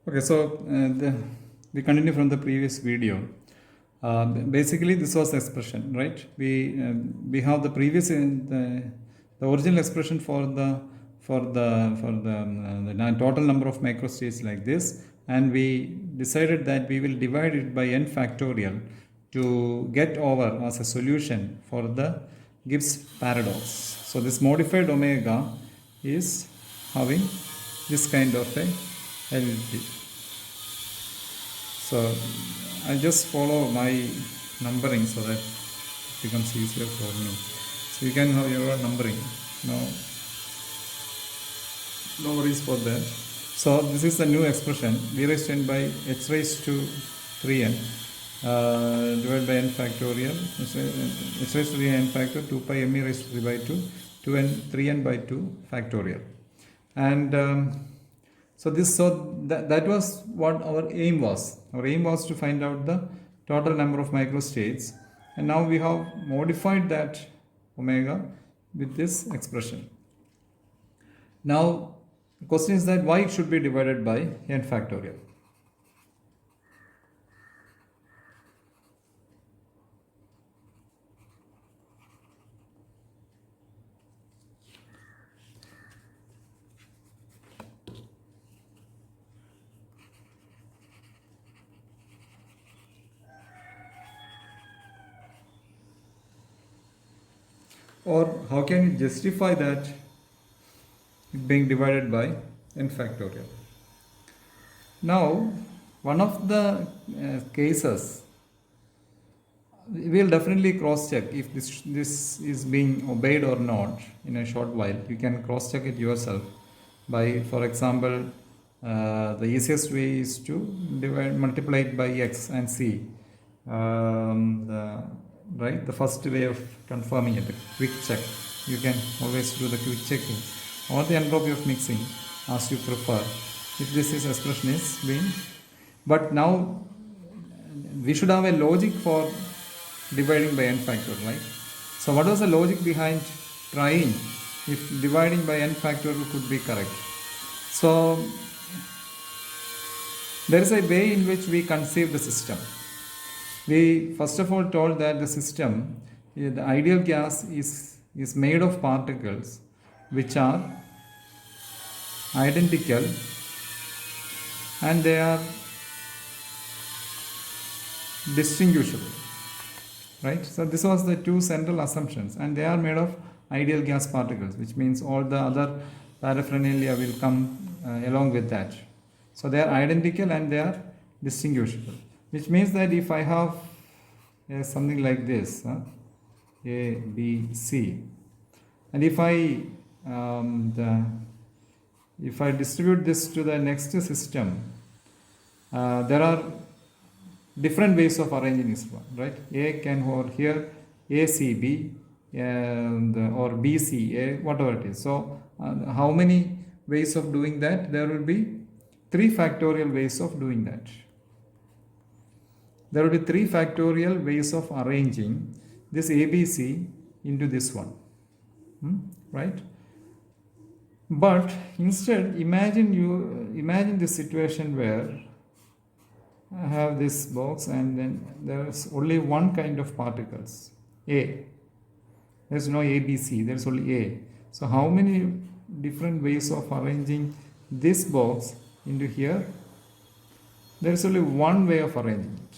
Okay, so we continue from the previous video. Basically, this was the expression, right? We have the previous the original expression for the total number of microstates like this, and we decided that we will divide it by n factorial to get over as a solution for the Gibbs paradox. So this modified omega is having this kind of a LT. So I just follow my numbering so that it becomes easier for me. So you can have your own numbering. No worries for that. So this is the new expression v raised to n by h raised to 3n divided by n factorial h raised to 3n factor 2 pi m e raised to 3 by 2 2n 3n by 2 factorial. And that was what our aim was. Our aim was to find out the total number of microstates, and now we have modified that omega with this expression. Now the question is that why it should be divided by n factorial. Or how can you justify that it being divided by n factorial? Now, one of the cases, we will definitely cross check if this is being obeyed or not in a short while. You can cross check it yourself by, for example, the easiest way is to multiply it by x and see. Right, the first way of confirming it, the quick check. You can always do the quick checking or the entropy of mixing as you prefer if this expression is being. But now we should have a logic for dividing by n factorial, right? So what was the logic behind trying if dividing by n factorial could be correct? So there is a way in which we conceive the system. We first of all told that the system, the ideal gas is made of particles which are identical and they are distinguishable, right? So this was the two central assumptions, and they are made of ideal gas particles, which means all the other paraphernalia will come along with that. So they are identical and they are distinguishable, which means that if I have something like this, A, B, C, and if I distribute this to the next system, there are different ways of arranging this one, right? A can hold here, ACB, or BCA, whatever it is. So how many ways of doing that? There will be 3 factorial ways of doing that. There will be 3 factorial ways of arranging this ABC into this one, right? But instead, imagine this situation where I have this box and then there is only one kind of particles, A. There is no ABC, there is only A. So how many different ways of arranging this box into here? There is only one way of arranging it.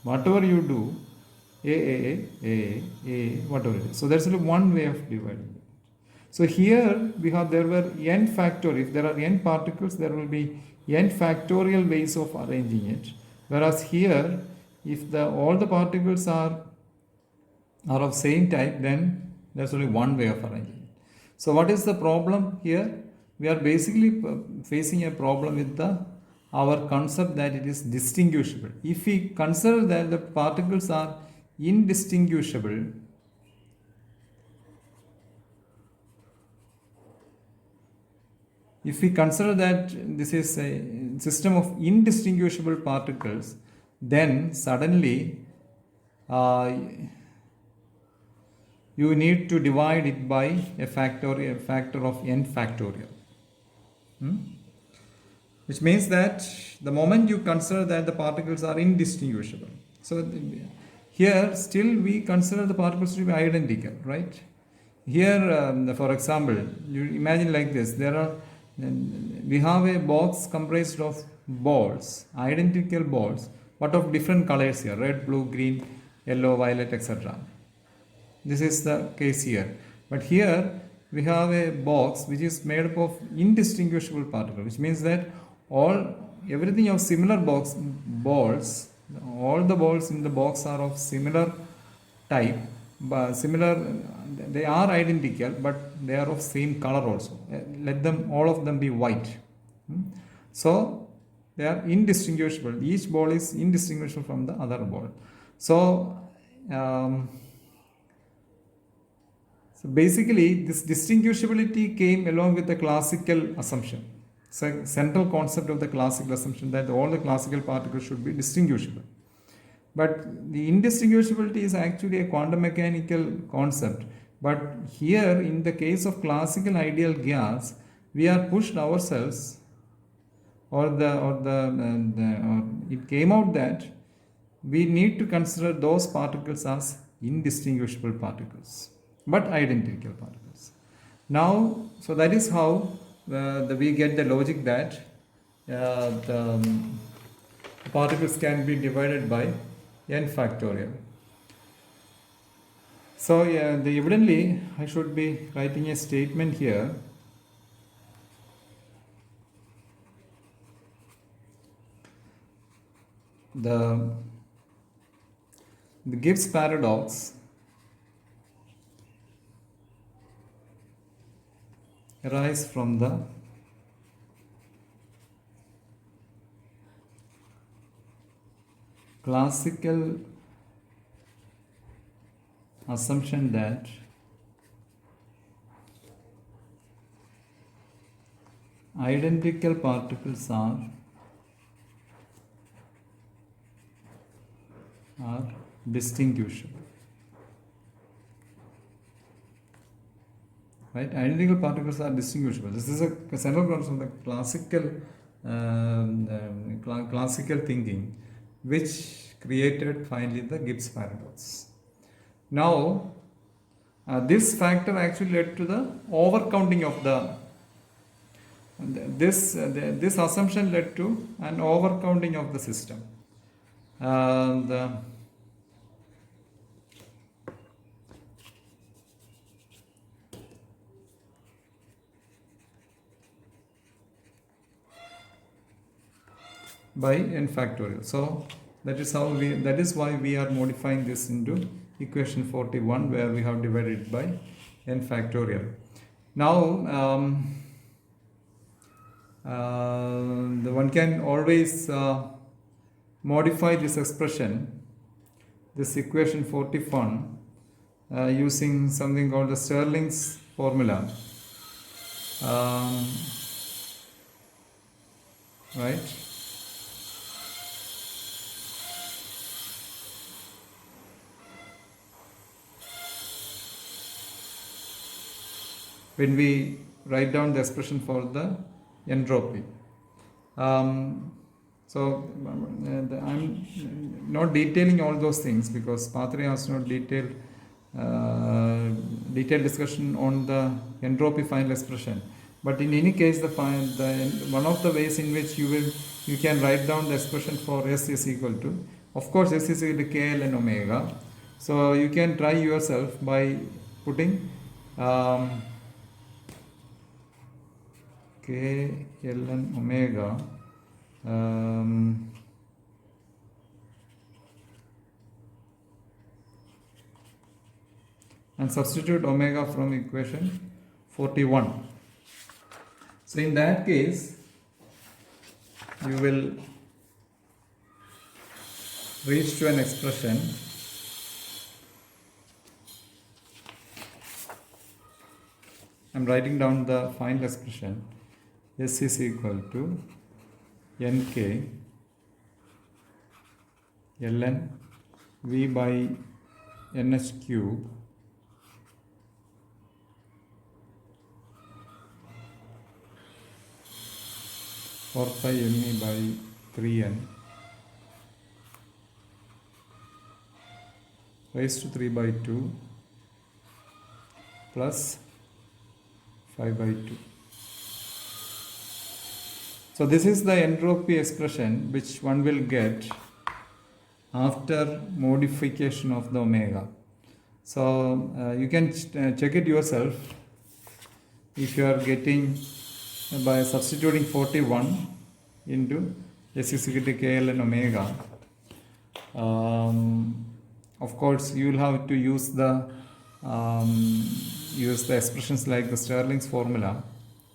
Whatever you do, A, whatever it is. So there's only one way of dividing it. So here there were n factorial. If there are n particles, there will be n factorial ways of arranging it. Whereas here, if all the particles are of same type, then there's only one way of arranging it. So what is the problem here? We are basically facing a problem with our concept that it is distinguishable. If we consider that the particles are indistinguishable, if we consider that this is a system of indistinguishable particles, then suddenly you need to divide it by a factor of n factorial. which means that the moment you consider that the particles are indistinguishable. So here still we consider the particles to be identical, right? Here, for example, you imagine like this: we have a box comprised of balls, identical balls, but of different colors here: red, blue, green, yellow, violet, etc. This is the case here. But here we have a box which is made up of indistinguishable particles, which means that everything of similar balls, all the balls in the box are of similar type, but they are identical, but they are of same color also. Let them all of them be white. So they are indistinguishable. Each ball is indistinguishable from the other ball. So basically, this distinguishability came along with the classical assumption. It's a central concept of the classical assumption that all the classical particles should be distinguishable. But the indistinguishability is actually a quantum mechanical concept. But here, in the case of classical ideal gas, we are pushed ourselves, or it came out that we need to consider those particles as indistinguishable particles, but identical particles. Now, so that is how we get the logic that the particles can be divided by n factorial. So evidently I should be writing a statement here. The Gibbs paradox arises from the classical assumption that identical particles are distinguishable. Right? Identical particles are distinguishable. This is a central concept of the classical thinking, which created finally the Gibbs paradox. Now, this factor actually led to the overcounting of this assumption led to an overcounting of the system. By n factorial. So that is why we are modifying this into equation 41, where we have divided it by n factorial. Now the one can always modify this expression, this equation 41, using something called the Stirling's formula. Right? When we write down the expression for the entropy. So I'm not detailing all those things because Pathre has not detailed discussion on the entropy final expression. But in any case, one of the ways in which you can write down the expression for S is equal to, of course, S is equal to K ln omega. So you can try yourself by putting K ln omega and substitute omega from equation 41. So in that case, you will reach to an expression I'm writing down the final expression. S is equal to Nk ln V by Ns cube 4 pi me by 3n raised to 3 by 2 plus 5 by 2. So this is the entropy expression which one will get after modification of the omega. So you can check it yourself if you are getting by substituting 41 into s is equal to KLN omega. Of course, you will have to use the expressions like the Stirling's formula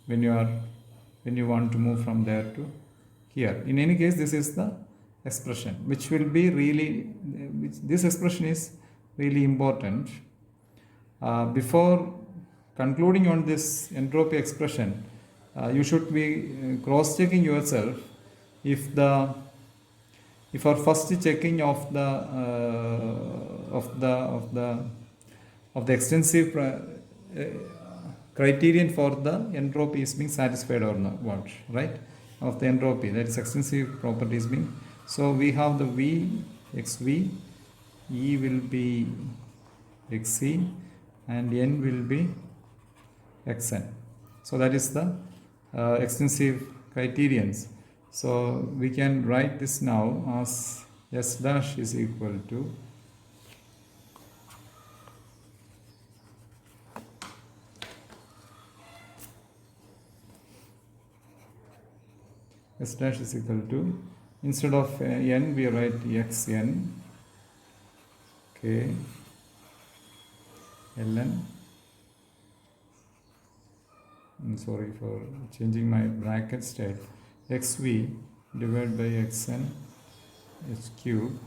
when you want to move from there to here. In any case, this is the expression which will be really, this expression is really important. Before concluding on this entropy expression, you should be cross-checking yourself if our first checking of the extensive criterion for the entropy is being satisfied or not, what, right? Of the entropy, that is extensive properties being. So we have the V, xv, E will be xc, and N will be xn. So that is the extensive criterions. So we can write this now as S dash is equal to S dash is equal to, instead of n we write xn k ln. I'm sorry for changing my bracket style. Xv divided by xn is cube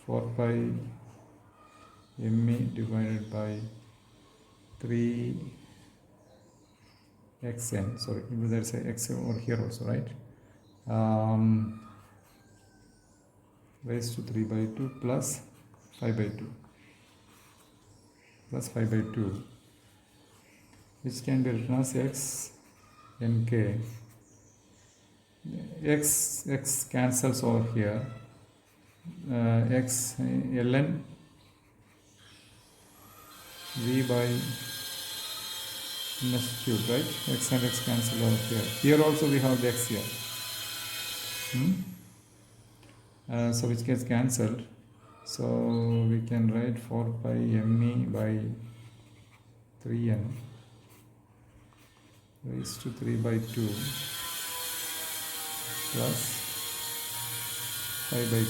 4 pi me divided by 3 xn. Sorry, there is a x over here also, right? Raised to 3 by 2 plus 5 by 2 plus 5 by 2, which can be written as x nk. X cancels over here. X ln v by ms cube, right? X and x cancel over here. Here also we have the x here. So which gets cancelled. So we can write 4 pi me by 3n raised to 3 by 2 plus 5 by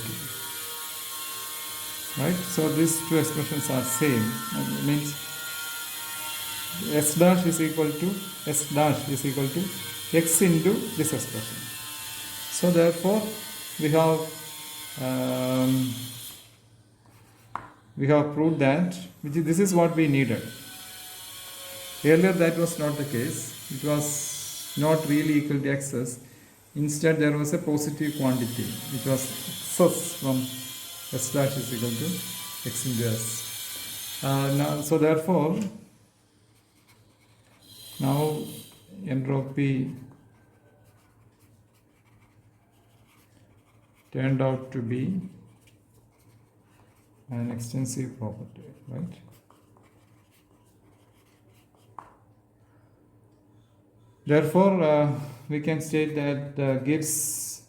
2. Right? So these two expressions are same. It means s dash is equal to x into this expression. So therefore we have proved that this is what we needed. Earlier that was not the case. It was not really equal to x's. Instead there was a positive quantity. It was excess from s dash is equal to x into s. So therefore now entropy turned out to be an extensive property, right? Therefore, we can state that Gibbs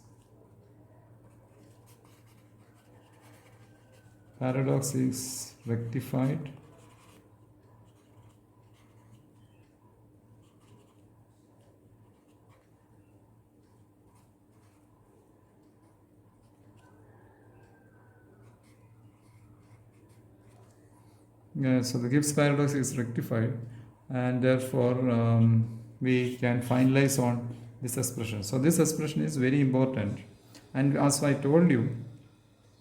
paradox is rectified so the Gibbs paradox is rectified, and therefore we can finalize on this expression. So this expression is very important, and as I told you,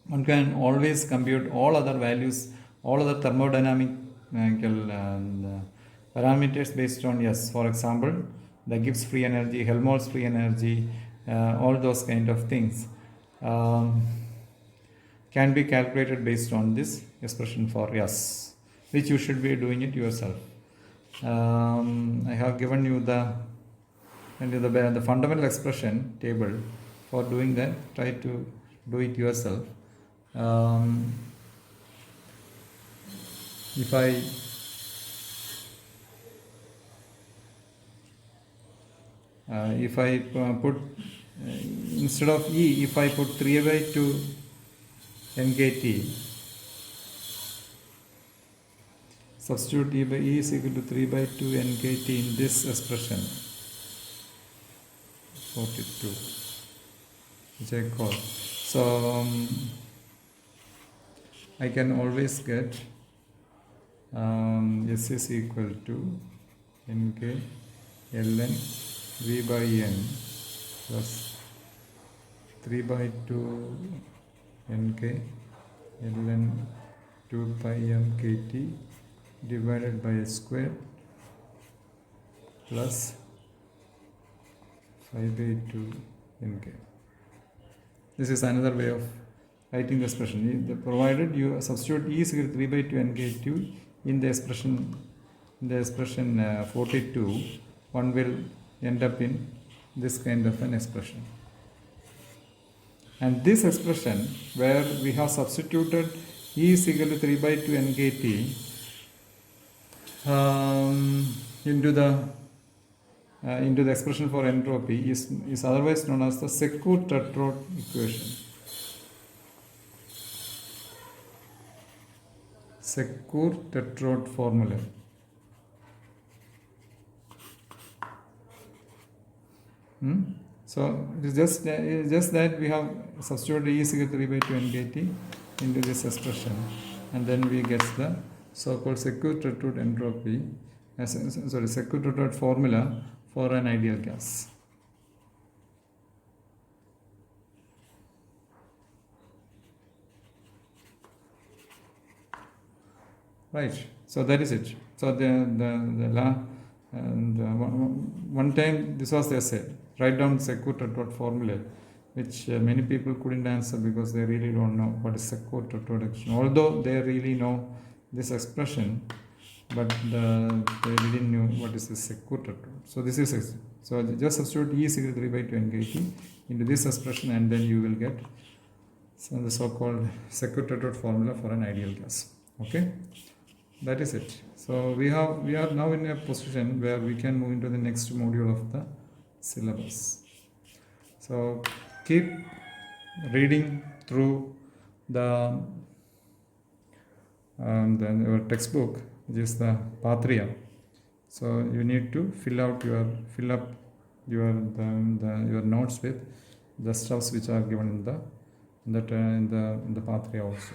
one can always compute all other values, all other thermodynamic parameters based on yes. For example, the Gibbs free energy, Helmholtz free energy, all those kind of things can be calculated based on this expression for yes, which you should be doing it yourself. I have given you the and the fundamental expression table. For doing that, try to do it yourself. If I put instead of E, if I put 3 by 2 nkt, substitute E by E is equal to 3 by 2 nkt in this expression 42, which I call. So I can always get S is equal to nk ln v by n plus 3 by 2 nk ln 2 pi m kt divided by s square plus 5 by 2 nk. This is another way of writing the expression. Provided you substitute E is equal to 3 by 2 nk2 in the expression 42, one will end up in this kind of an expression. And this expression where we have substituted E is equal to 3 by 2 nkt into the expression for entropy is otherwise known as the Secourt-Tetrode equation. Secourt-Tetrode formula. So it is just that we have substituted E is equal to 3 by 2 nkt into this expression, and then we get the so-called Secourt-Tetrode entropy, Secourt-Tetrode formula for an ideal gas. Right. So that is it. So the law, and one time this was the essay. Write down Secourt-Tetrode formula, which many people couldn't answer because they really don't know what is Secourt-Tetrode expression. Although they really know this expression, but they didn't know what is the Secourt-Tetrode. So this is so just substitute E is equal to 3 by 2 nkt into this expression, and then you will get the so-called Secourt-Tetrode formula for an ideal gas. Okay, that is it. So we are now in a position where we can move into the next module of the syllabus. So keep reading through the your textbook, which is the Patria. So you need to fill up your notes with the stuffs which are given in the Patria also.